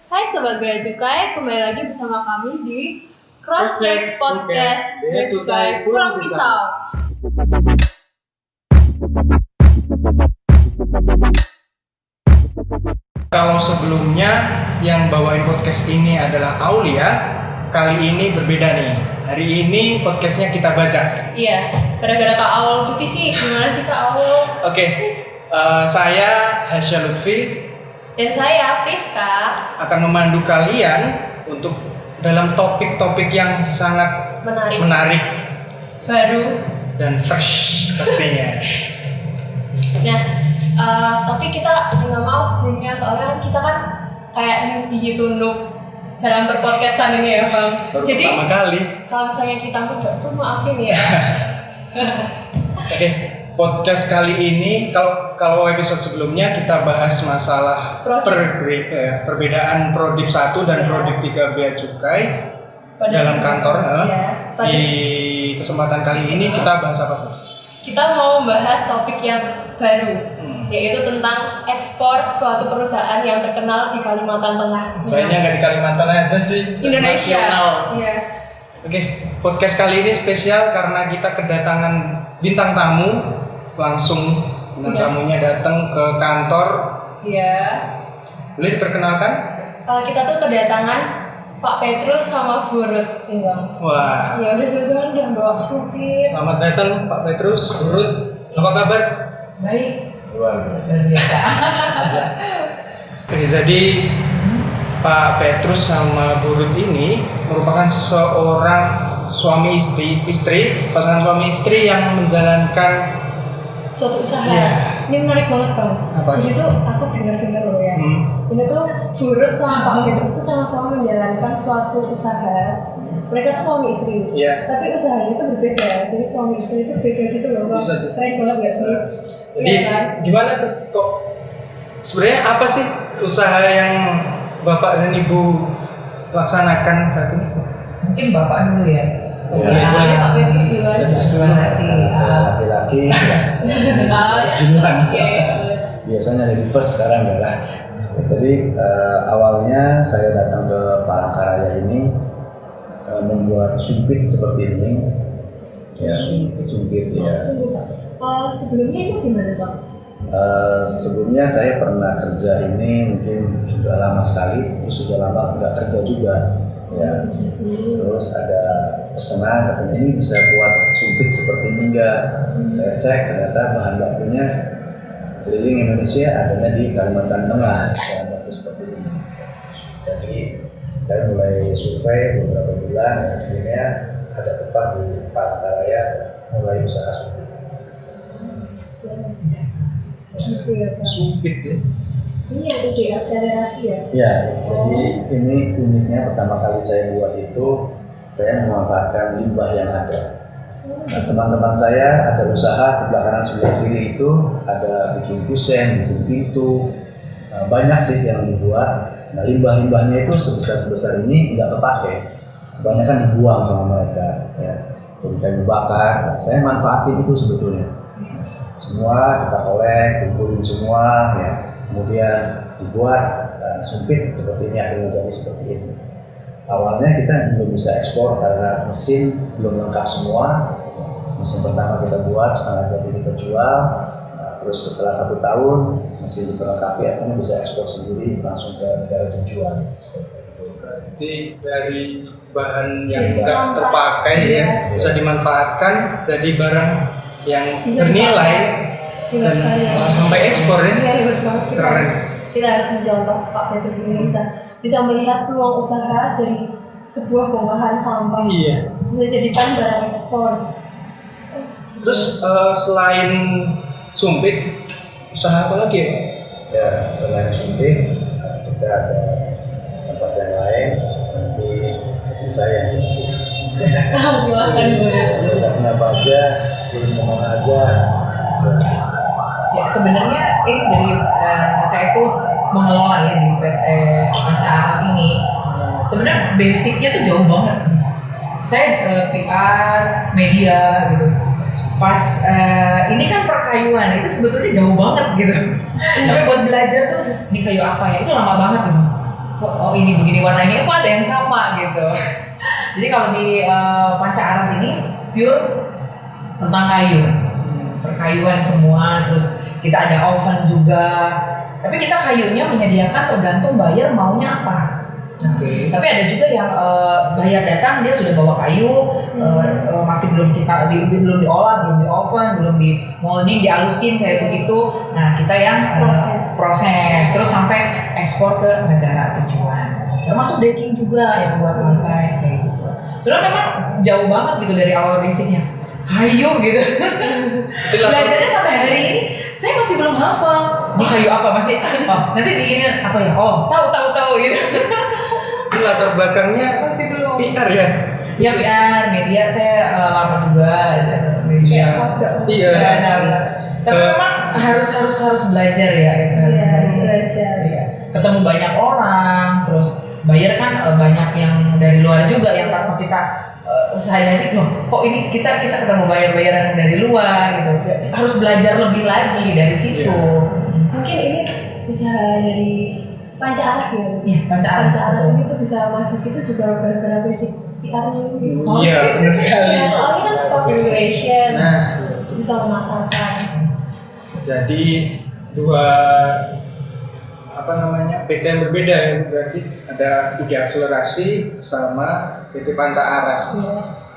Hai Sobat Bea Cukai, kembali lagi bersama kami di Crosscheck Podcast Bea Cukai Pulang Pisau. Kalau sebelumnya yang bawain podcast ini adalah Aulia, kali ini berbeda nih. Hari ini podcastnya kita baca. Iya, gara-gara Kak Aul cuti sih, gimana sih Kak Aul? Oke, saya Hasya Lutfi Dan saya Priska akan memandu kalian untuk dalam topik-topik yang sangat menarik baru dan fresh pastinya. Nah, tapi kita nggak mau sebelumnya, soalnya kan kita kan kayak newbie gitu noob dalam berpodcastan ini ya Bang. Baru Jadi pertama kali. kalau misalnya kita muda tuh maafin ya. Oke, podcast kali ini kalau episode sebelumnya kita bahas masalah perbedaan Prodip 1 dan Prodip 3 Bea Cukai dalam kantor. Di kesempatan kali ini kita bahas apa, Mas? Kita mau membahas topik yang baru, yaitu tentang ekspor suatu perusahaan yang terkenal di Kalimantan Tengah. Kayaknya nggak di Kalimantan aja sih, Indonesia. Iya. Oke, podcast kali ini spesial karena kita kedatangan bintang tamu, langsung bintang tamunya datang ke kantor. Iya. Boleh diperkenalkan? Kita tuh kedatangan Pak Petrus sama Bu Ruth, Bang. Wah. Ya udah jauh-jauh udah bawa supir. Selamat datang Pak Petrus, Bu Ruth. Apa kabar? Baik. Luar biasa. Oke, jadi Pak Petrus sama Bu Ruth ini merupakan seorang suami istri, pasangan suami istri yang menjalankan Suatu usaha. Iya. Ini menarik banget Bang. Apa? Jadi tuh aku dengar loh ya. Ini tuh Bu Ruth sama Pak Petrus tuh sama-sama menjalankan suatu usaha. Mereka tuh suami istri. Iya. Tapi usahanya itu berbeda. Jadi suami istri itu beda gitu loh Bang. Bisa tuh. Keren banget gak sih? Jadi Iya kan? gimana tuh kok sebenarnya apa sih usaha yang Bapak dan Ibu laksanakan saat ini? Mungkin Bapak dulu ya. Boleh. Pak Petrus duluan. Terima kasih. Saya laki-laki, duluan. Biasanya lebih first sekarang ya lah. Jadi awalnya saya datang ke Palangkaraya ini membuat sumpit seperti ini. Ya, sumpit ya. Sebelumnya itu gimana Pak? Sebelumnya saya pernah kerja ini mungkin sudah lama sekali, terus sudah lama nggak kerja juga. Ya, terus ada pesanan katanya ini bisa buat sumpit seperti ini enggak? Saya cek ternyata bahan bakunya keliling Indonesia adanya di Kalimantan Tengah bahan baku seperti ini. Jadi saya mulai survei beberapa bulan dan akhirnya ada tempat di Palangkaraya mulai usaha sumpit. Gitu ya Pak. Sumpit ya. Iya itu diakselerasi ya. Ya, jadi ini uniknya pertama kali saya buat itu saya memanfaatkan limbah yang ada. Nah, teman-teman saya ada usaha sebelah kanan sebelah kiri itu ada bikin kusen, bikin pintu, banyak sih yang dibuat. Nah, limbah-limbahnya itu sebesar ini nggak kepake, kebanyakan dibuang sama mereka. Ya, jadi kayu bakar. Nah, saya manfaatin itu sebetulnya. Semua kita kolek, kumpulin semua, ya. Kemudian dibuat sumpit seperti ini, akhirnya jadi seperti ini. Awalnya kita belum bisa ekspor karena mesin belum lengkap semua. Mesin pertama kita buat, setengah jadi kita jual. Terus setelah 1 tahun mesin diperlengkapi, akhirnya bisa ekspor sendiri langsung ke negara tujuan. Berarti dari bahan yang tidak terpakai ya bisa dimanfaatkan jadi barang yang bernilai dan sampai ekspor ya. Iya hebat banget. Kita harus mencontoh Pak Petrus ini bisa melihat peluang usaha dari sebuah bongkahan sampah. Iya. Bisa jadikan barang ekspor. Terus selain sumpit, usaha apa lagi ya? Ya, selain sumpit, kita ada tempat yang lain. Nanti istri saya yang ngasih. Silakan Bu. Produknya apa aja, kirim kemana aja. Ya sebenarnya ini dari saya tuh mengelola ya di PT acara sini. Sebenarnya basicnya tuh jauh banget. Saya PR media gitu. Pas ini kan perkayuan itu sebetulnya jauh banget gitu. Sampai buat belajar tuh di kayu apa ya itu lama banget gitu. kok ini begini warnanya, kok ada yang sama gitu. Jadi kalau di Panca Aras ini pure tentang kayu, perkayuan semua, terus kita ada oven juga. Tapi kita kayunya menyediakan tergantung buyer maunya apa. Oke. Tapi ada juga yang buyer datang dia sudah bawa kayu, masih belum belum diolah, belum di oven, belum di molding, dihalusin kayak begitu. Nah kita yang proses, terus sampai ekspor ke negara tujuan. Termasuk decking juga yang buat lantai kayak gitu. Soalnya memang jauh banget gitu dari awal basicnya kayu gitu. Belajarnya sampai hari ini saya masih belum hafal. Ini kayu apa masih? Oh nanti bikinnya apa ya? Oh tahu gitu. Itu latar belakangnya Masih belum. PR ya? Ya PR, media saya lama juga. Iya. Iya. Nah, tapi memang harus belajar ya. Iya, harus belajar. Iya. Ketemu banyak orang, terus buyer kan banyak yang dari luar juga yang tanpa kita sadari loh. Kok ini kita ketemu buyer yang dari luar gitu. Harus belajar lebih lagi dari situ. Mungkin ini usaha dari Panca Aras ya? Iya, Panca Aras. Panca Aras ini tuh bisa maju gitu juga gara-gara basic PR-nya ini. Iya, benar sekali. Ya, soalnya kan public relation, Nah, bisa memasarkan. jadi dua PT yang berbeda ya, berarti ada Budi Akselerasi sama PT Panca Aras.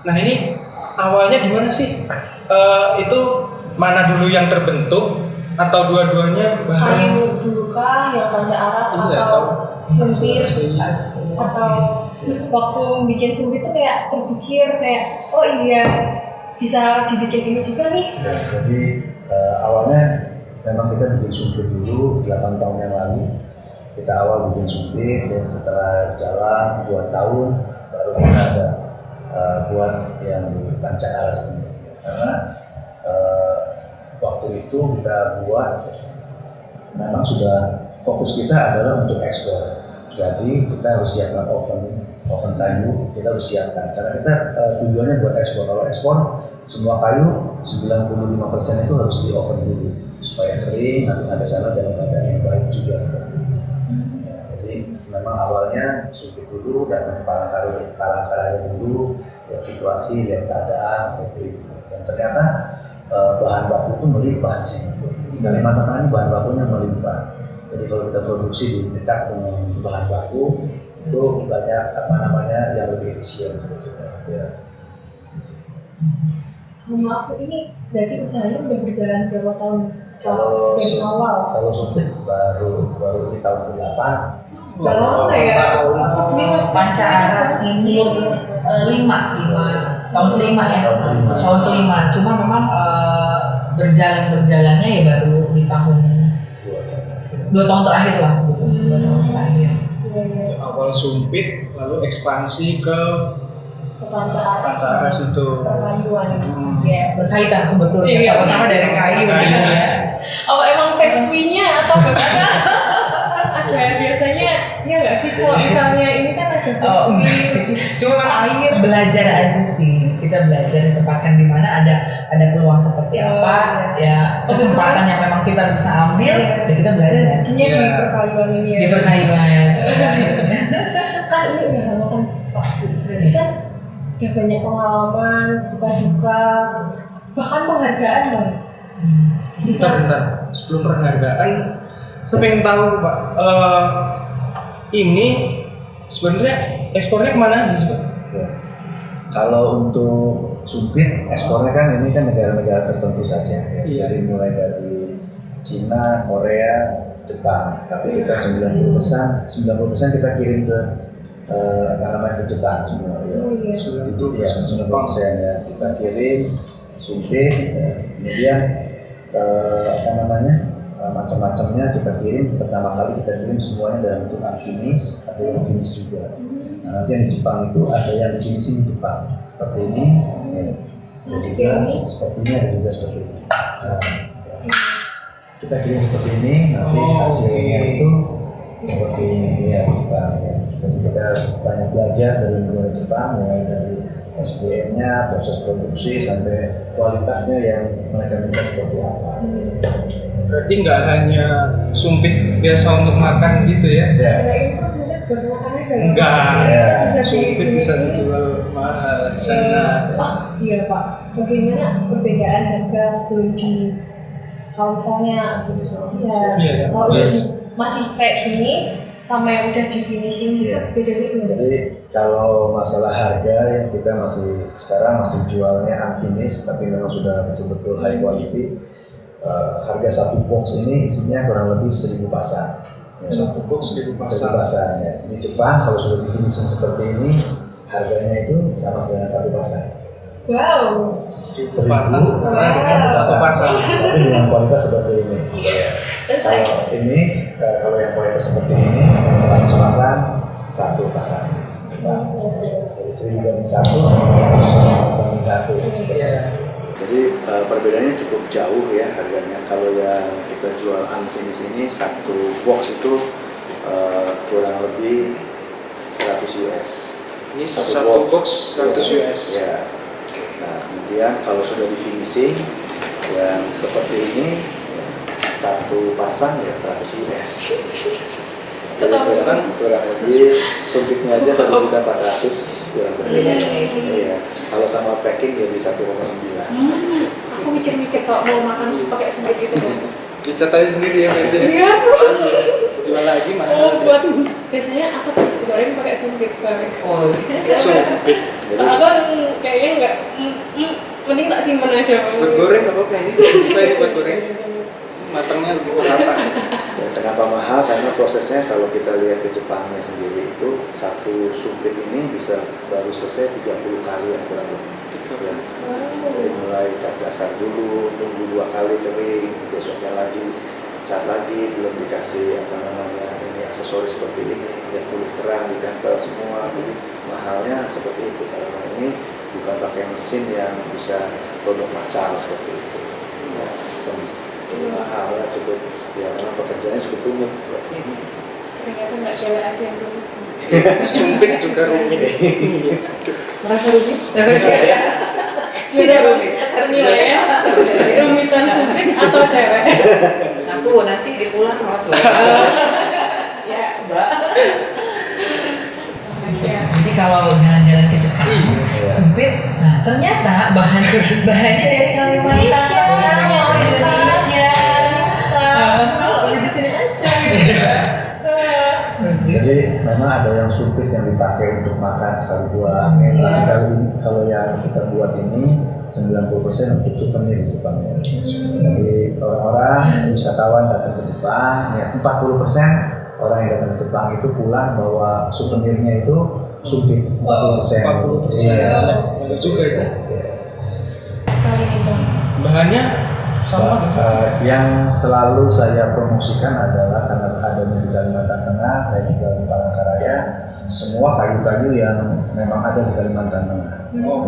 Nah ini awalnya gimana sih? Itu mana dulu yang terbentuk atau dua-duanya bareng? Kayu dulu kah yang Panca Aras Iya, atau sumpit Akselerasi. atau waktu bikin sumpit tuh kayak terpikir kayak oh iya bisa dibikin ini juga nih. Ya, jadi awalnya memang kita bikin sumpit dulu 8 tahun yang lalu. Kita awal bikin sumpit dan setelah jalan 2 tahun baru kita ada buat yang di Panca Aras ini. Karena waktu itu kita buat memang sudah fokus kita adalah untuk ekspor. Jadi kita harus siapkan oven kayu, kita harus siapkan karena kita tujuannya buat ekspor. Kalau ekspor semua kayu 95% itu harus di oven dulu supaya kering, nanti sampai sana dalam keadaan yang baik juga seperti itu. Ya, jadi memang awalnya sumpit dulu, datang ke Palangkaraya dulu, lihat situasi, lihat keadaan seperti itu. Dan ternyata bahan baku itu melimpah di sini. Di Kalimantan Tengah ini bahan bakunya melimpah. Jadi kalau kita produksi di dekat dengan bahan baku itu banyak yang lebih efisien sebetulnya. Ya. Maaf ini berarti usahanya udah berjalan berapa tahun? Kalau Dari awal. Kalau sumpit baru di tahun ke-8. Udah lama ya? Ini Panca Aras ini 5 tahun kelima ya. Tahun kelima. Cuma memang berjalannya ya baru di tahun 2 tahun terakhir lah gitu. 2 tahun terakhir. Awal sumpit lalu ekspansi ke Panca Aras. Panca Aras itu. Perpaduan. Ya, berkaitan sebetulnya. Iya. Sama-sama dari kayu gitu ya. Oh emang feng shui-nya atau bagaimana? Ada biasanya ya nggak sih kalau misalnya ini kan ada feng Oh, shui. enggak sih. Cuma memang belajar aja sih. Kita belajar ditempatkan di mana ada peluang seperti apa, ya kesempatan yang memang kita bisa ambil, ya kita belajar. Rezekinya di Iya. perpaduan ini ya. Di perkayuan. Kan ini udah lama kan Pak. Berarti kan udah banyak pengalaman, suka duka, bahkan penghargaan Bang. Bentar. Sebelum penghargaan, saya pengen tahu Pak, ini sebenarnya ekspornya kemana aja sih Pak? Ya. Kalau untuk sumpit ekspornya kan ini kan negara-negara tertentu saja. Ya. Iya. Jadi mulai dari Cina, Korea, Jepang. Tapi kita 90% kita kirim ke ke Jepang semua. Ya. Oh iya. Itu ya 90% ya kita kirim sumpit, kemudian macam-macamnya kita kirim. Pertama kali kita kirim semuanya dalam bentuk unfinish, ada yang finish juga. Nah, nanti yang di Jepang itu ada yang di finishing di Jepang seperti ini, ada juga seperti ini, ada juga seperti ini. Nah, kita kirim seperti ini, nanti hasilnya itu seperti ini ya Jepang. Ya. Jadi kita banyak belajar dari negara Jepang, mulai dari SDM-nya, proses produksi sampai kualitasnya yang mereka minta seperti apa. Berarti nggak hanya sumpit biasa untuk makan gitu ya? Ya. Nah ini kan sebenarnya buat makan aja. Enggak. Ya. Sumpit bisa dijual mahal di sana. Pak, iya Pak. Bagaimana perbedaan harga sebelum di kalau misalnya Iya. kalau Iya. masih kayak gini sama yang udah di finishing itu Iya. bedanya gimana? Jadi kalau masalah harga yang kita sekarang masih jualnya unfinished tapi memang sudah betul-betul high quality. Harga satu box ini isinya kurang lebih 1.000 pasang. Satu box 1.000 pasang. 1.000 pasang ya. Di Jepang kalau sudah di finishing seperti ini harganya itu sama dengan satu pasang. Wow. 1.000 pasang sekarang dengan satu pasang. Tapi dengan kualitas seperti ini. Iya. Kalau ini, kalau yang kualitas seperti ini 100 pasang, satu pasang. Nah, jadi 1.000 banding 1 sama 100 banding 1. Jadi perbedaannya cukup jauh ya harganya. Kalau yang kita jual unfinished ini satu box itu kurang lebih 100 US. Ini satu box 100 US. Ya. Nah, kemudian kalau sudah di finishing yang seperti ini satu pasang ya 100 US. Jadi kurang lebih sumpitnya aja 1.400.000 kurang lebih. Iya. Kalau sama packing jadi 1,9. Aku mikir-mikir kalau mau makan pakai sumpit itu. Dicat aja sendiri ya berarti. Iya. Jual lagi Oh, mahal. buat biasanya aku tuh goreng pakai sumpit goreng. Oh, Sumpit. Aku kayaknya nggak, mending tak simpen aja. Buat goreng apa apa ini? Bisa ini buat goreng. Matangnya lebih rata. Ya, kenapa mahal? Karena prosesnya kalau kita lihat di Jepangnya sendiri itu satu sumpit ini bisa baru selesai 30 kali yang kurang lebih. Ya. Jadi mulai cat dasar dulu, tunggu 2 kali kering, besoknya lagi cat lagi, belum dikasih ini aksesoris seperti ini, yang kulit kerang ditempel semua. Jadi mahalnya seperti itu. Karena ini bukan pakai mesin yang bisa produk massal seperti itu. Ya, sistem mahalnya cukup, ya memang pekerjaannya cukup rumit. Ternyata nggak cewek aja yang dulu. Sumpit juga rumit. merasa rumit? Beda rumit. Nilainya rumitan sumpit atau cewek? Aku nanti di pulang langsung. Ya, Mbak. Jadi kalau jalan-jalan ke Jepang, sempit. Nah, ternyata bahannya dari Kalimantan, mau Indonesia. Di sini aja. Jadi memang ada yang sumpit yang dipakai untuk makan sekali buat. Tapi kalau yang kita buat ini 90% untuk souvenir di Jepang ya. Jadi orang-orang wisatawan datang ke Jepang, ya 40% orang yang datang ke Jepang itu pulang bawa souvenirnya itu sumpit 40%. 40%. Iya. Bagus juga itu. Sekali itu. Bahannya sama. Yang selalu saya promosikan adalah karena adanya di Kalimantan Tengah, saya tinggal di Palangkaraya, semua kayu-kayu yang memang ada di Kalimantan Tengah.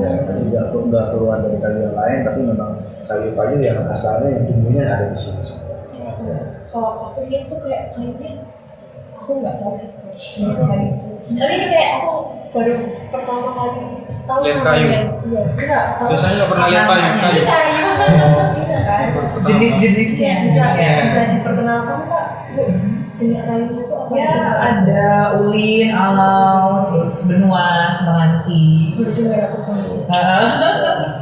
Ya, jadi nggak keluar dari kayu yang lain, tapi memang kayu-kayu yang asalnya yang tumbuhnya ada di sini semua. Ya. Kalau aku lihat tuh kayak kayaknya aku nggak tahu sih jenis kayu itu. Tapi ini kayak aku baru pertama kali tahu Lihat kayu? Iya, enggak. Biasanya nggak pernah lihat kayu. Ini kayu. Iya kan. Jenis-jenisnya Bisa diperkenalkan Kak, Bu. Jenis kayunya tuh apa Ya, aja? ada ulin, alau, terus benua, semelanti. Baru dengar aku tahu.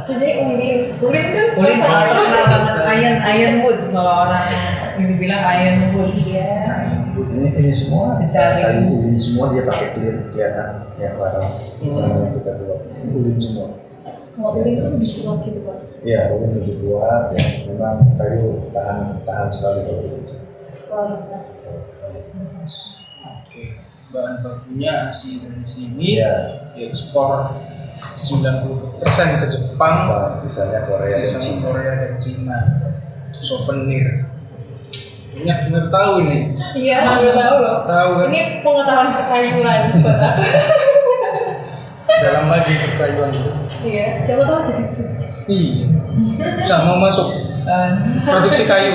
Biasanya ulin. Ulin kan Ulin sama- terkenal banget, ironwood kalau orang ini bilang ironwood. Iya. Ini semua Dicari. kayu ulin semua, dia pakai clear kelihatan ya warna sama yang kita buat ulin semua. Kalau ulin tuh lebih kuat gitu Pak. Ya ulin lebih kuat, ya memang kayu tahan sekali kalau ulin. Kualitas. Oke. Bahan bakunya asli dari sini. Iya. Diekspor 90% ke Jepang. Sisanya Korea dan Sisa Cina. Korea dan Cina. Souvenir. Banyak bener tahu ini. Iya, baru tahu loh. Tahu kan? Ini pengetahuan perkayuan buat aku. Dalam lagi perkayuan itu. Iya, siapa tahu jadi bisnis. Iya. Bisa mau masuk produksi kayu.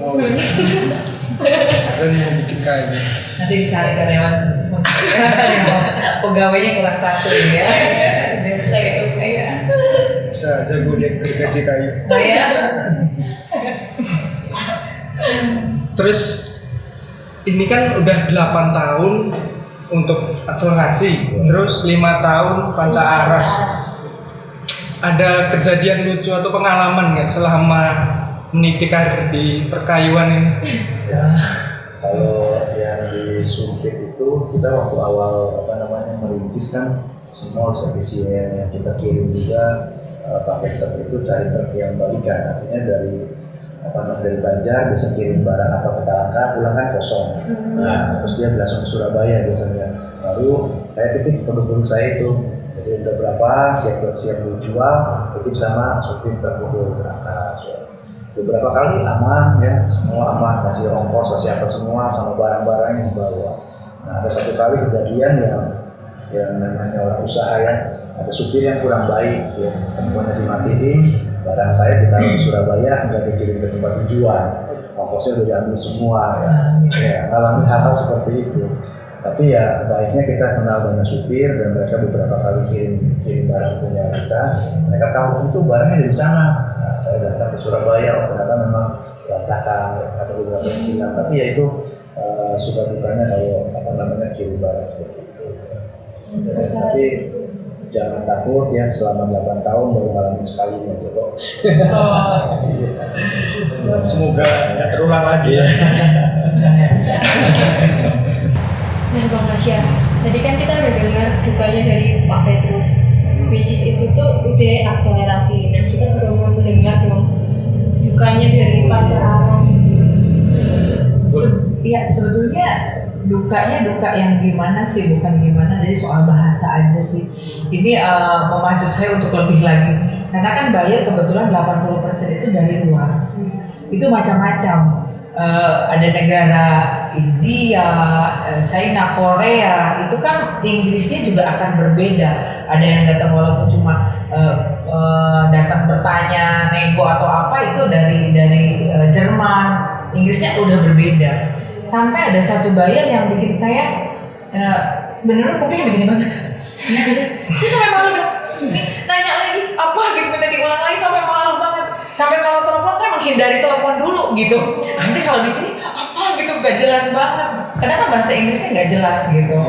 Oh. Dan mau bikin kayu. Nanti dicari karyawan pegawainya kurang satu ya. Biasa gitu kayak. Bisa aja gue lihat dari gaji kayu. Nah ya. Terus ini kan udah 8 tahun untuk akselerasi, terus 5 tahun panca aras. Ada kejadian lucu atau pengalaman nggak selama meniti karir di perkayuan ini? Ya, kalau yang di Sumpit itu kita waktu awal merintis kan semua efisien yang kita kirim juga pakai truk itu cari truk yang balikan, artinya dari Banjar biasa kirim barang apa ke Tangka, pulang kan kosong. Nah, terus dia langsung ke Surabaya biasanya. Baru saya titip produk-produk saya itu. Jadi udah berapa siap dijual, titip sama supir truk itu berangkat. Beberapa kali aman ya, semua aman, kasih ongkos, kasih apa semua sama barang-barang yang dibawa. Nah, ada satu kali kejadian yang namanya orang usaha ya, ada supir yang kurang baik ya, handphonenya dimatiin, barang saya ditaruh di Surabaya, nggak dikirim ke tempat tujuan, ongkosnya udah diambil semua ya, ngalamin hal-hal seperti itu. Tapi ya baiknya kita kenal dengan supir dan mereka beberapa kali kirim barang punya kita, mereka tahu itu barangnya dari sana. Nah, saya datang ke Surabaya, ternyata memang berantakan atau beberapa yang hilang, tapi ya itu suka dukanya kalau kirim barang seperti itu. Tapi jangan takut ya, selama 8 tahun baru ngalamin sekali gitu kok. Semoga nggak terulang lagi ya. Nah Bang Hasya, tadi kan kita udah dengar dukanya dari Pak Petrus, which is itu tuh udah akselerasi. Nah kita juga mau mendengar dong dukanya dari Panca Aras. Ya sebetulnya dukanya duka yang gimana sih, bukan gimana dari soal bahasa aja sih. Ini memacu saya untuk lebih lagi, karena kan bayar kebetulan 80% itu dari luar. Itu macam-macam. Ada negara India, China, Korea, itu kan Inggrisnya juga akan berbeda. Ada yang datang walaupun cuma datang bertanya, nego atau apa, itu dari Jerman, Inggrisnya udah berbeda. Sampai ada satu bayar yang bikin saya beneran kupingnya begini banget. Saya sampai malu nanya lagi apa gitu, minta diulang lagi, sampai malu banget. Sampai kalau telepon saya menghindari telepon dulu gitu. Nanti kalau di sini apa gitu gak jelas banget. Karena kan bahasa Inggrisnya gak jelas gitu.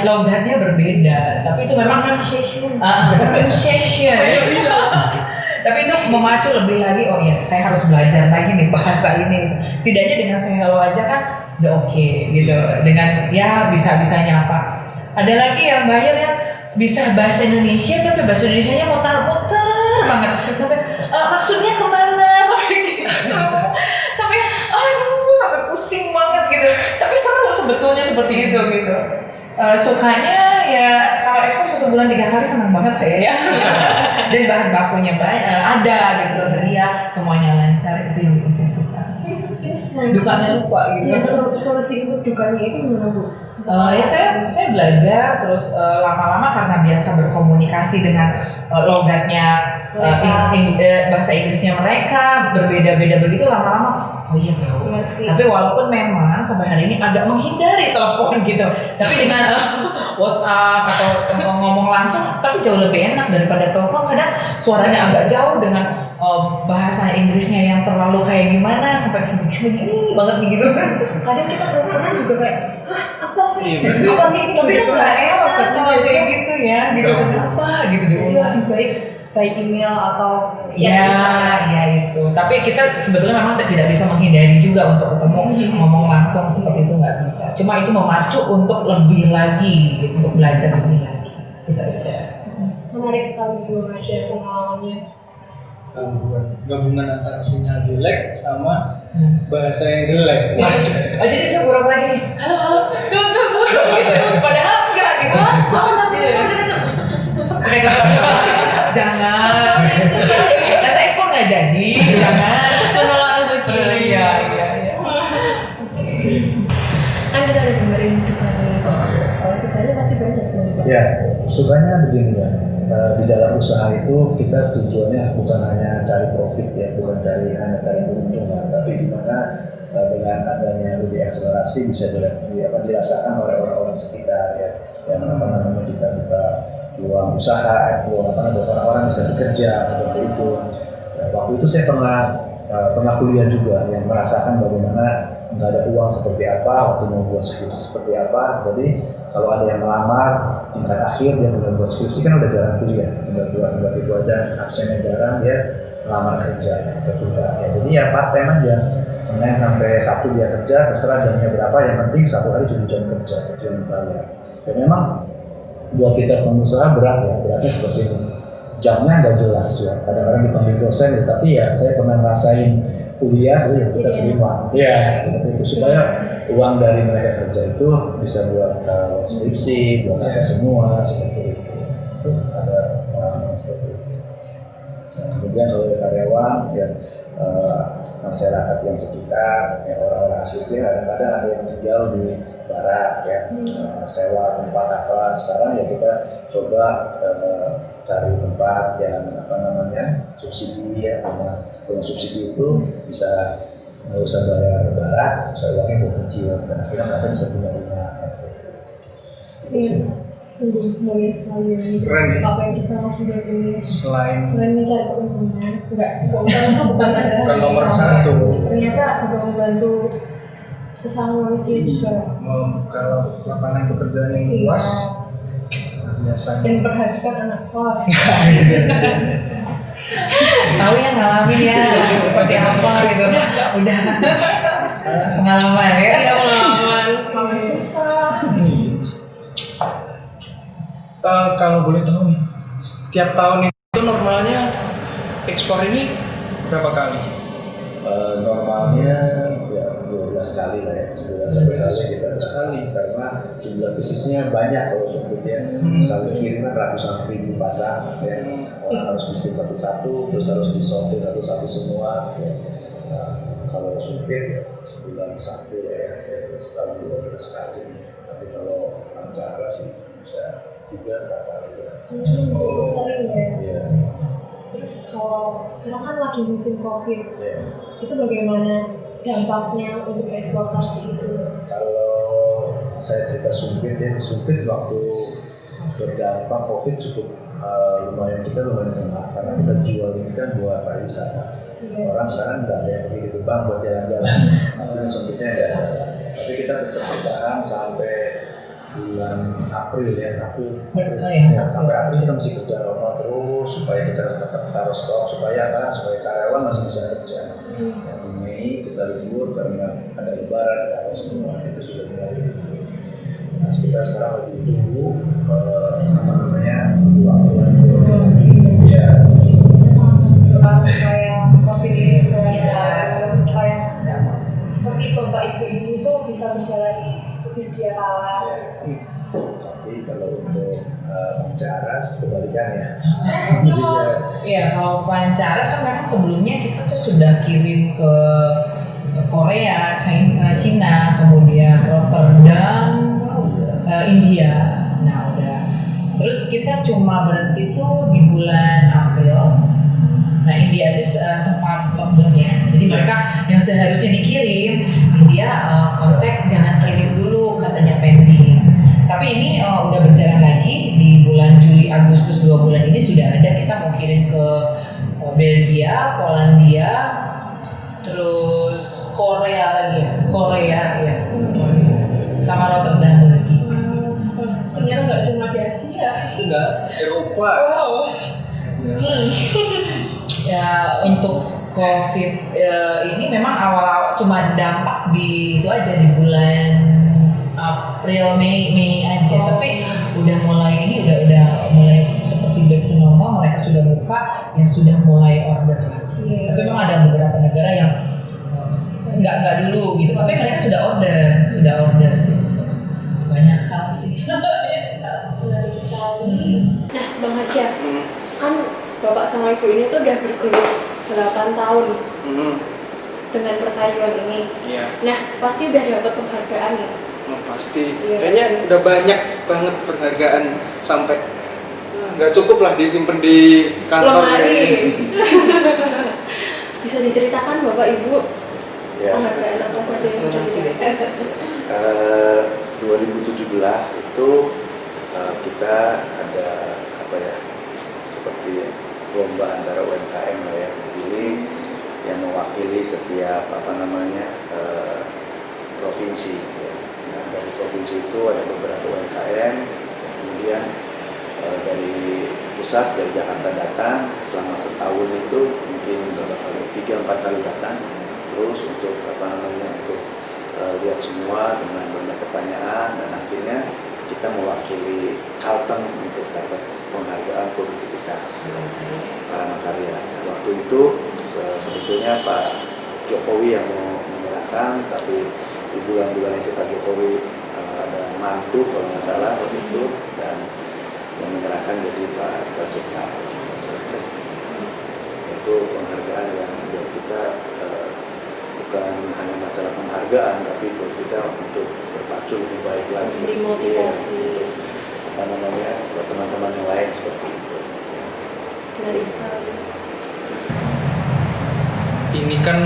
Logatnya berbeda. Tapi itu memang pronunciation. Tapi itu memacu lebih lagi. Oh ya, saya harus belajar lagi nih bahasa ini. Setidaknya dengan saya hello aja kan udah oke gitu. Dengan ya bisa-bisanya apa. Ada lagi yang bayar yang bisa bahasa Indonesia tapi bahasa Indonesianya muter-muter banget sampai maksudnya kemana sampai gitu, sampai sampai pusing banget gitu. Tapi seru sebetulnya seperti itu gitu. Sukanya ya kalau ekspor 1 bulan 3 kali senang banget saya ya. Dan bahan bakunya banyak, ada gitu, sedia, semuanya lancar, itu yang bikin saya suka. Dukanya lupa gitu. Ya, solusi untuk dukanya itu gimana Bu? Ya saya belajar terus lama-lama karena biasa berkomunikasi dengan logatnya bahasa Inggrisnya mereka berbeda-beda begitu, lama-lama oh iya tahu. Tapi walaupun memang sampai hari ini agak menghindari telepon gitu, tapi dengan WhatsApp atau ngomong langsung tapi jauh lebih enak daripada telepon. Kadang suaranya agak jauh dengan bahasa Inggrisnya yang terlalu kayak gimana sampai gini banget gitu. Kadang kita teleponan juga kayak apa sih? Iya, Apa gitu? Tapi kan nggak enak kalau kayak gitu ya, gitu kenapa gitu diulang. Lebih baik by email atau chat. Ya itu. Tapi kita sebetulnya memang tidak bisa menghindari juga untuk ketemu ngomong langsung seperti itu, nggak bisa. Cuma itu memacu untuk lebih lagi, gitu, untuk belajar lebih lagi. Kita aja. Menarik sekali Bu Hasya pengalamannya. Gabungan antara sinyal jelek sama bahasa yang jelek. Jadi bisa pura-pura gini, halo, tunggu, gitu. Padahal enggak gitu. Jangan. Nanti ekspor nggak jadi, jangan. Menolak rezeki. Iya. Kan kita udah dengerin dukanya. Kalau sukanya pasti banyak. Ya, sukanya begini ya. Di dalam usaha itu kita tujuannya bukan hanya cari profit ya, bukan hanya cari keuntungan, tapi dimana dengan adanya lebih akselerasi bisa dirasakan oleh orang-orang sekitar ya, yang kita buka peluang usaha, peluang orang-orang bisa bekerja seperti itu. Ya, waktu itu saya pernah kuliah juga yang merasakan bagaimana nggak ada uang seperti apa, waktu mau buat seperti apa, jadi kalau ada yang melamar tingkat akhir dia tinggal buat skripsi kan udah jarang kuliah, tinggal buat itu aja, absennya jarang, dia melamar kerja ketika ya. Jadi ya part time aja, Senin sampai Sabtu dia kerja, terserah jamnya berapa, yang penting satu hari 7 jam kerja, jam bayar. Dan memang buat kita pengusaha berat ya, beratnya seperti ini. Jamnya nggak jelas ya, kadang-kadang dipanggil dosen ya, tapi ya saya pernah ngerasain kuliah, ya kita terima. Ya, seperti itu supaya uang dari mereka kerja itu bisa buat skripsi, buat apa semua seperti itu. Itu ada seperti itu. Nah, kemudian kalau karyawan ya masyarakat yang sekitar, ya orang-orang asisten kadang-kadang ada yang tinggal di barak ya, sewa tempat apa. Sekarang ya kita coba cari tempat yang subsidi ya, dengan subsidi itu bisa nggak usah bayar barak, bisa uangnya lebih kecil, dan akhirnya mereka bisa punya rumah. Iya, sungguh mulia sekali ini. Keren. Apa yang bersama sudah ini. Selain Mencari keuntungan, bukan ada. bukan nomor satu. Ternyata juga membantu sesama manusia juga. Kalau lapangan pekerjaan yang luas, biasanya. Dan perhatikan anak kos. Tahu ya ngalamin ya seperti apa gitu. Udah pengalaman ya. Iya pengalaman, pengalaman susah. Kalau boleh tahu nih, setiap tahun itu normalnya ekspor ini berapa kali? Normalnya ya 12 kali lah ya, sebulan sampai kali kita sekali, karena jumlah bisnisnya banyak kalau sebetulnya sekali kiriman ratusan ribu pasang ya. Orang harus bikin satu-satu, terus harus disortir satu-satu semua ya. Nah, kalau supir ya sebulan satu ya, setahun 12 kali. Tapi kalau acara sih bisa 3-4 kali ya. Sering ya. Iya. Terus kalau sekarang kan lagi musim COVID, Ya. itu bagaimana dampaknya untuk eksportasi itu? Kalau saya cerita sumpit ya, sumpit waktu berdampak COVID cukup lumayan kena, karena kita jual ini kan buat pariwisata. Orang sekarang nggak ada yang pergi gitu bang buat jalan-jalan, tapi sumpitnya nggak ada. Tapi kita tetap bertahan sampai bulan April ya, sampai April kita masih kerja normal terus supaya kita tetap taruh stok, supaya karyawan masih bisa kerja. Ya, di Mei kita libur karena ada lebaran, ada semua itu sudah mulai libur. Nah, kita sekarang lagi tunggu waktu ya. Supaya COVID ini supaya seperti bapak ibu ini tuh bisa berjalan seperti sedia kala. Tapi kalau untuk bicara kebalikannya. Iya, kalau Pancaras kan memang sebelumnya kita tuh sudah kirim ke Korea, China, kemudian Rotterdam, India. Nah udah. Terus kita cuma berhenti tuh di bulan April. Nah India aja sempat lockdown ya. Jadi mereka yang seharusnya dikirim, India kontak jangan kirim dulu katanya pending. Tapi ini udah berjalan lagi di bulan Juli Agustus 2 bulan ini sudah ada, kita mau kirim ke Belgia, Polandia, terus Korea lagi ya, Korea sama Rotterdam lagi. Ternyata nggak cuma di Asia. Enggak, Eropa. Wow. Ya untuk COVID ini memang awal-awal cuma dampak di itu aja di bulan April, Mei aja. Tapi udah mulai ini udah mulai seperti back to normal, mereka sudah buka, yang sudah mulai order lagi. Tapi memang ada beberapa negara yang nggak dulu gitu, tapi mereka sudah order. Banyak hal sih. Menarik sekali. Nah, Bang Hasya, kan Bapak sama Ibu ini tuh udah bergelut 8 tahun dengan perkayuan ini. Iya. Nah, pasti udah dapat penghargaan ya? Oh, pasti. Iya. Kayaknya udah banyak banget penghargaan sampai nggak cukup lah disimpan di kantor Lemari. ini. Bisa diceritakan Bapak Ibu Ya. penghargaan apa saja yang sudah diberikan? 2017 itu kita ada seperti lomba antara UMKM lah ya, dipilih yang mewakili setiap provinsi ya. Nah, dari provinsi itu ada beberapa UMKM, kemudian dari pusat dari Jakarta datang selama setahun itu mungkin berapa kali, 3-4 kali datang terus untuk untuk lihat semua dengan banyak pertanyaan, dan akhirnya kita mewakili Kalteng untuk dapat penghargaan produktivitas Karya. Waktu itu sebetulnya Pak Jokowi yang mau menyerahkan, tapi di bulan-bulan itu Pak Jokowi ada mantu kalau nggak salah waktu itu, dan yang menyerahkan jadi Pak JK. Itu penghargaan yang buat kita bukan hanya masalah penghargaan, tapi buat kita untuk berpacu lebih baik lagi. Beri motivasi. Buat teman-teman yang lain seperti itu. Menarik sekali. Ini kan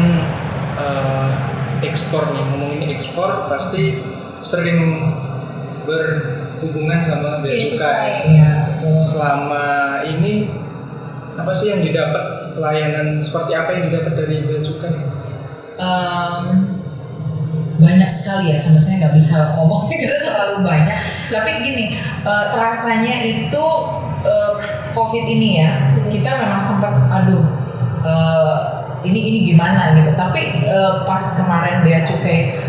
ekspor nih, ngomongin ekspor pasti sering berhubungan sama bea cukai. Iya. Selama ini apa sih yang didapat, pelayanan seperti apa yang didapat dari bea cukai? Banyak sekali ya, sampai saya nggak bisa ngomong karena terlalu banyak. Tapi gini, terasanya itu COVID ini ya, kita memang sempat ini gimana gitu. Tapi pas kemarin bea cukai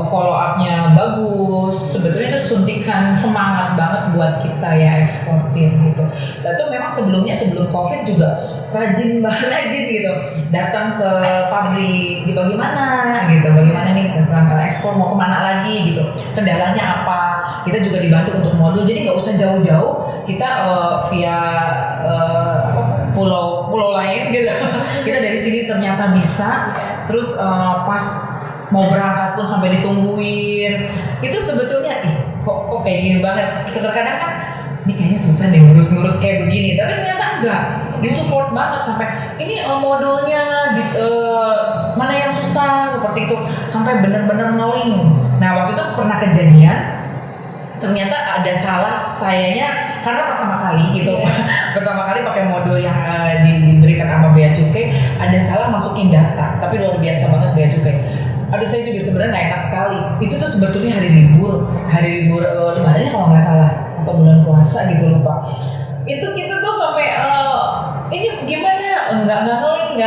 follow up-nya bagus, sebetulnya itu suntikan semangat banget buat kita ya eksportir gitu. Dan itu memang sebelum COVID juga rajin gitu, datang ke pabrik gitu, bagaimana nih tentang ekspor mau kemana lagi gitu, kendalanya apa, kita juga dibantu untuk modul, jadi nggak usah jauh-jauh, kita via pulau lain gitu, kita dari sini ternyata bisa, terus pas mau berangkat pun sampai ditungguin, itu sebetulnya kok kayak gini banget, terkadang kan ini kayaknya susah deh ngurus kayak begini, tapi ternyata enggak, disupport banget sampai ini modulnya mana yang susah seperti itu, sampai benar-benar nge-link. Nah waktu itu pernah kejadian, ternyata ada salah sayanya karena pertama kali gitu, pertama kali pakai modul yang diberikan sama bea cukai, ada salah masukin data, tapi luar biasa banget bea cukai. Aduh saya juga sebenarnya nggak enak sekali. Itu tuh sebetulnya hari libur Lebaran kalau nggak salah, atau bulan puasa gitu lupa. Itu kita tuh sampai ini gimana nggak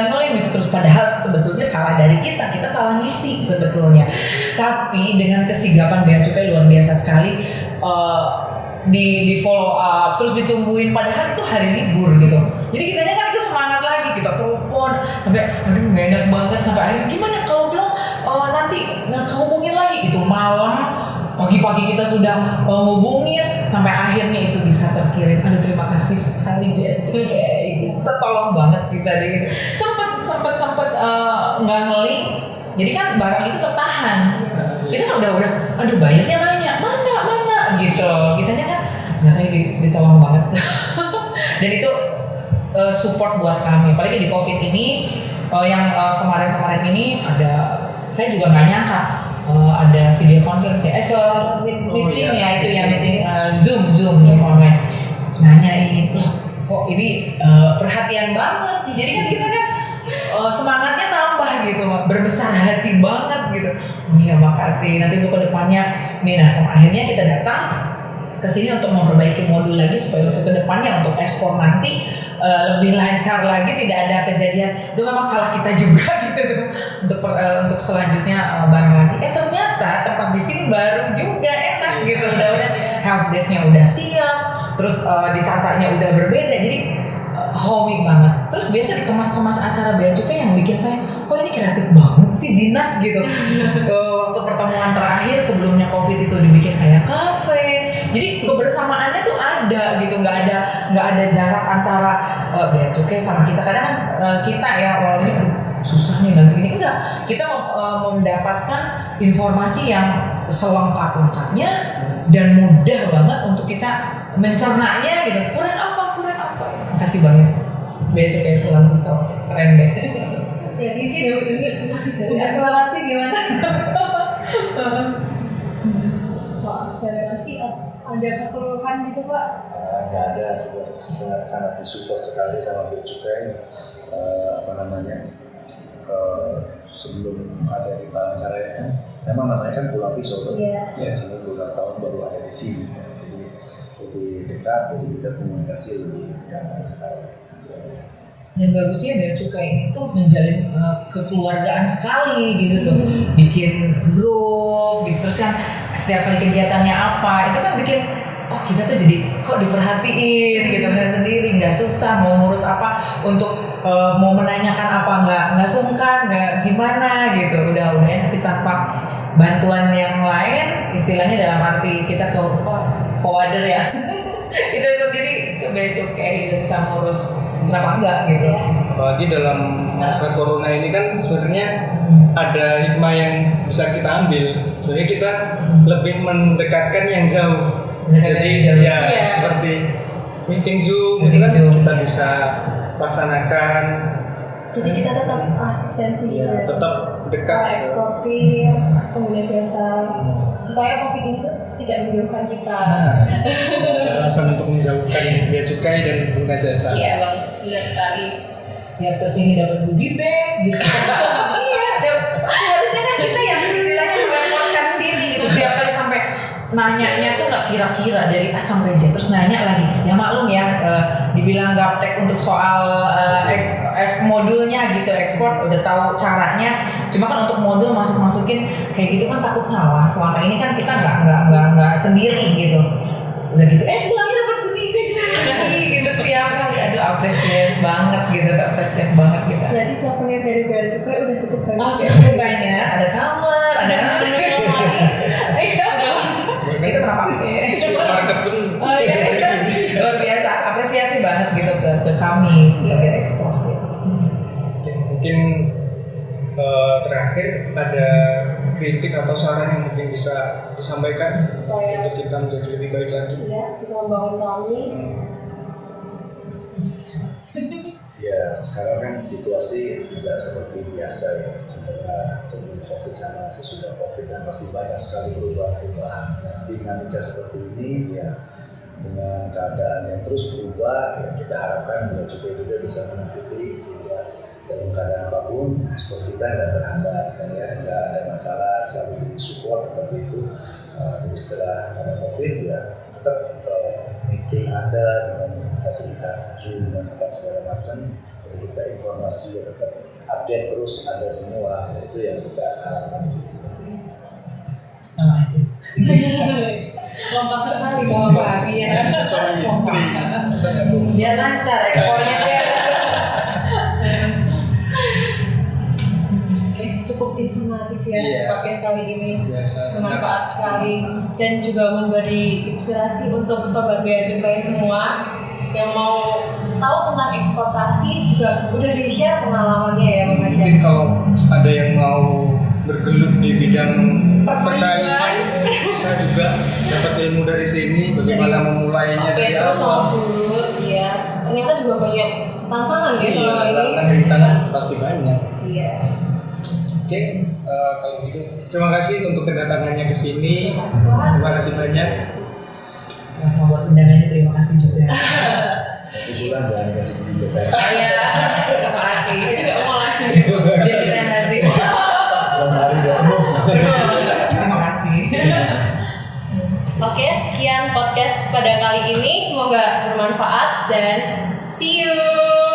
ngeling gitu, terus padahal sebetulnya salah dari kita salah ngisi sebetulnya. Tapi dengan kesigapan bea cukai luar biasa sekali, di follow up terus ditungguin, padahal itu hari libur gitu. Jadi kitanya kan itu semangat lagi, kita telepon sampai aduh nggak enak banget, sampai akhirnya gimana kalau belum nanti hubungin lagi gitu, malam pagi-pagi kita sudah hubungin sampai akhirnya itu bisa terkirim. Aduh terima kasih sekali bea cukai, kita tolong banget kita deh. Sempat nggak ngeling, jadi kan barang itu tertahan. Itu kan udah aduh bayarnya nanya mana gitu, kitanya kan nggak tahu ditolong banget. Dan itu support buat kami, apalagi di COVID ini, yang kemarin ini ada, saya juga nggak nyangka ada video conference ya, meeting ya, itu ya meeting Zoom online, nanyain kok ini perhatian banget, jadi kan kita kan semangatnya tambah gitu, berbesar hati banget gitu. Oh iya makasih, nanti untuk kedepannya nih. Nah akhirnya kita datang ke sini untuk memperbaiki modul lagi supaya untuk kedepannya untuk ekspor nanti lebih lancar lagi, tidak ada kejadian itu memang salah kita juga gitu tuh, untuk selanjutnya barang lagi. Ternyata tempat di sini baru juga enak gitu, udah help desk-nya udah siap, terus ditatanya udah berbeda, jadi homey banget. Terus biasa dikemas-kemas acara bea cukai yang bikin saya kok ini kreatif banget sih dinas gitu. Waktu pertemuan terakhir sebelumnya COVID itu dibikin kayak kafe, jadi kebersamaannya tuh ada gitu, nggak ada jarak antara bea cukai sama kita. Kadang kita ya orang ini susah nih nanti gini, enggak, kita mendapatkan informasi yang selengkap-lengkapnya dan mudah banget untuk kita mencernanya gitu. Kurang apa? Makasih banget bea cukai Pulang Pisau, keren deh. Ya ini sih ini masih dari Akselerasi gimana? Pak akselerasi ada keperluan gitu Pak? Nggak ada, sudah sangat disupport sekali sama bea cukai. Sebelum ada di Palangkaraya memang namanya kan Pulau Pisau tuh. Iya. Ya, sehingga beberapa tahun baru ada di sini. Jadi lebih dekat, jadi kita komunikasi lebih gampang sekali. Dan bagusnya bea cukai ini tuh menjalin kekeluargaan sekali gitu tuh, bikin grup gitu, terus kan setiap kali kegiatannya apa itu kan bikin oh kita tuh jadi kok diperhatiin gitu, nggak sendiri, nggak susah mau ngurus apa untuk mau menanyakan apa nggak sungkan, nggak gimana gitu, udah tapi tanpa bantuan yang lain, istilahnya dalam arti kita tuh kowader ya kita sendiri ke bea cukai gitu bisa ngurus, kenapa enggak gitu. Apalagi dalam masa corona ini kan sebenarnya ada hikmah yang bisa kita ambil. Sebenarnya kita lebih mendekatkan yang jauh. Mendekatkan Jadi yang jauh. ya Iya. seperti meeting Zoom itu Meeting kan Zoom, kita iya. bisa laksanakan. Jadi kita tetap asistensi Ya, tetap dekat. eksportir, pengguna jasa, supaya COVID itu tidak menjauhkan kita. Ada alasan untuk menjauhkan bea cukai dan pengguna jasa. Iya bang, benar sekali. Tiap kesini dapat goodie bag gitu. Iya, harusnya kan kita yang istilahnya merepotkan sini gitu, setiap kali sampai nanyanya tuh nggak kira-kira dari A sampai Z, terus nanya lagi. Ya maklum ya, dibilang gaptek untuk soal modulnya gitu, ekspor udah tahu caranya. Cuma kan untuk modul masukin kayak gitu kan takut salah. Selama ini kan kita nggak sendiri gitu. Udah gitu, pulangnya dapat goodie bag lagi gitu setiap kali. Aduh, appreciate banget gitu, appreciate banget kita. Jadi souvenir dari bea cukai udah cukup banyak. Oh, cukup banyak. Ada tumbler, ada itu pernah pakai. Supermarket pun. Oh iya, luar biasa. Apresiasi banget gitu ke kami sebagai ekspor. Oke, mungkin terakhir ada kritik atau saran yang mungkin bisa disampaikan Supaya untuk kita menjadi lebih baik lagi. ya bisa membangun kami. Ya, sekarang kan situasi tidak seperti biasa ya. Setelah sebelum COVID sama sesudah COVID kan pasti banyak sekali perubahan-perubahan. Dinamika seperti ini ya, dengan keadaan yang terus berubah, ya kita harapkan bea cukai juga bisa mengikuti sehingga dalam keadaan apapun ekspor kita tidak terhambat, ya tidak ada masalah, selalu disupport seperti itu. Jadi setelah ada COVID ya tetap meeting ada dengan fasilitas Zoom dan segala macam, jadi kita informasi juga tetap update terus ada semua, itu yang kita harapkan sih seperti ini. Sama aja. Kompak sekali. Kompak, iya. Suami istri. Misalnya tuh. Biar lancar ekspornya tuh ya. Oke, cukup informatif ya Iya. podcast kali ini. Biasa. Bermanfaat sekali dan juga memberi inspirasi untuk sobat bea cukai semua yang mau tahu tentang eksportasi, juga udah di-share pengalamannya ya Bang Hasya. Mungkin kalau ada yang mau bergelut di bidang Pertanian. pertanian, saya juga dapat ilmu dari sini bagaimana memulainya Oke, dari terus awal. soal dulu, ya ternyata juga banyak tantangan ya Iya, selama ini. rintangan pasti banyak. Iya. Oke, kalau gitu terima kasih untuk kedatangannya ke sini. Terima kasih, Pak. Terima kasih banyak. Sama buat undangannya terima kasih juga. Nanti pulang jangan kasih video kayak Iya, terima kasih. Tidak mau lagi. Biar kita nanti. belum hari dulu. Terima kasih. Oke, sekian podcast pada kali ini. Semoga bermanfaat dan see you.